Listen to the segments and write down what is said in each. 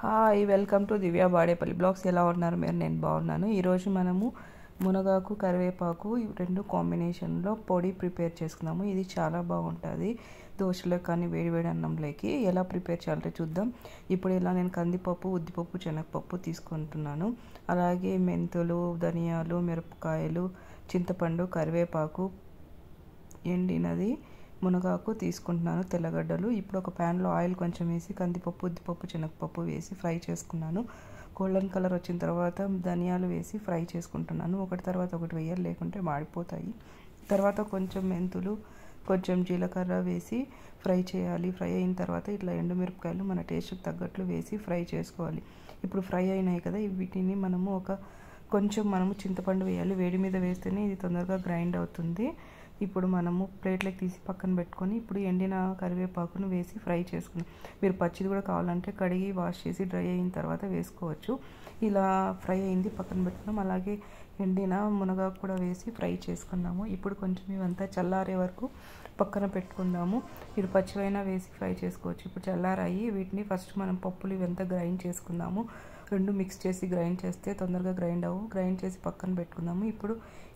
Hi welcome to Divya Badepalli blogs. ఎలా ఉన్నారు మీరు? నేను బాగున్నాను. ఈరోజు మనము మునగాకు కరివేపాకు రెండు కాంబినేషన్లో పొడి ప్రిపేర్ చేసుకున్నాము. ఇది చాలా బాగుంటుంది. దోశలో కానీ వేడివేడి అన్నంలోకి ఎలా ప్రిపేర్ చేయాలంటే చూద్దాం. ఇప్పుడు ఇలా నేను కందిపప్పు, ఉద్దిపప్పు, శనగపప్పు తీసుకుంటున్నాను. అలాగే మెంతులు, ధనియాలు, మిరపకాయలు, చింతపండు, కరివేపాకు, ఎండినది మునగాకు తీసుకుంటున్నాను, తెల్లగడ్డలు. ఇప్పుడు ఒక ప్యాన్లో ఆయిల్ కొంచెం వేసి కందిపప్పు, ఉద్దిపప్పు, శనగపప్పు వేసి ఫ్రై చేసుకున్నాను. గోల్డెన్ కలర్ వచ్చిన తర్వాత ధనియాలు వేసి ఫ్రై చేసుకుంటున్నాను. ఒకటి తర్వాత ఒకటి వేయాలి, లేకుంటే మాడిపోతాయి. తర్వాత కొంచెం మెంతులు, కొంచెం జీలకర్ర వేసి ఫ్రై చేయాలి. ఫ్రై అయిన తర్వాత ఇట్లా ఎండుమిరపకాయలు మన టేస్ట్కి తగ్గట్లు వేసి ఫ్రై చేసుకోవాలి. ఇప్పుడు ఫ్రై అయినాయి కదా, వీటిని మనము కొంచెం చింతపండు వేయాలి. వేడి మీద వేస్తేనే ఇది తొందరగా గ్రైండ్ అవుతుంది. ఇప్పుడు మనము ప్లేట్లోకి తీసి పక్కన పెట్టుకొని ఇప్పుడు ఎండిన కరివేపాకును వేసి ఫ్రై చేసుకున్నాం. మీరు పచ్చిది కూడా కావాలంటే కడిగి వాష్ చేసి డ్రై అయిన తర్వాత వేసుకోవచ్చు. ఇలా ఫ్రై అయింది, పక్కన పెట్టుకున్నాం. అలాగే ఎండిన మునగాకు కూడా వేసి ఫ్రై చేసుకున్నాము. ఇప్పుడు కొంచెం ఇవంతా చల్లారే వరకు పక్కన పెట్టుకుందాము. మీరు పచ్చివైనా వేసి ఫ్రై చేసుకోవచ్చు. ఇప్పుడు చల్లారాయి. వీటిని ఫస్ట్ మనం పప్పులు ఇవంతా గ్రైండ్ చేసుకుందాము. రెండు మిక్స్ చేసి గ్రైండ్ చేస్తే తొందరగా గ్రైండ్ గ్రైండ్ చేసి పక్కన పెట్టుకుందాము. ఇప్పుడు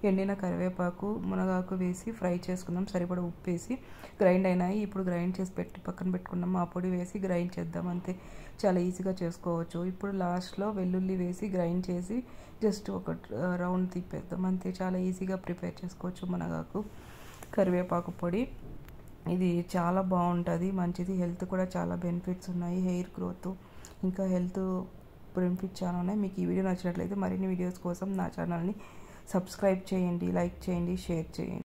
ఎండిన కరివేపాకు, మునగాకు వేసి ఫ్రై చేసుకుందాం. సరిపడా ఉప్పు వేసి గ్రైండ్ అయినాయి. ఇప్పుడు గ్రైండ్ చేసి పక్కన పెట్టుకున్నాము. ఆ పొడి వేసి గ్రైండ్ చేద్దాం. అంతే, చాలా ఈజీగా చేసుకోవచ్చు. ఇప్పుడు లాస్ట్లో వెల్లుల్లి వేసి గ్రైండ్ చేసి జస్ట్ ఒక రౌండ్ తిప్పేద్దాం. అంతే, చాలా ఈజీగా ప్రిపేర్ చేసుకోవచ్చు మునగాకు కరివేపాకు పొడి. ఇది చాలా బాగుంటుంది, మంచిది. హెల్త్ కూడా చాలా బెనిఫిట్స్ ఉన్నాయి. హెయిర్ గ్రోత్, ఇంకా హెల్త్ బెనిఫిట్స్ చాలా ఉన్నాయి. మీకు ఈ వీడియో నచ్చినట్లయితే మరిన్ని వీడియోస్ కోసం నా ఛానల్ని సబ్స్క్రైబ్ చేయండి, లైక్ చేయండి, షేర్ చేయండి.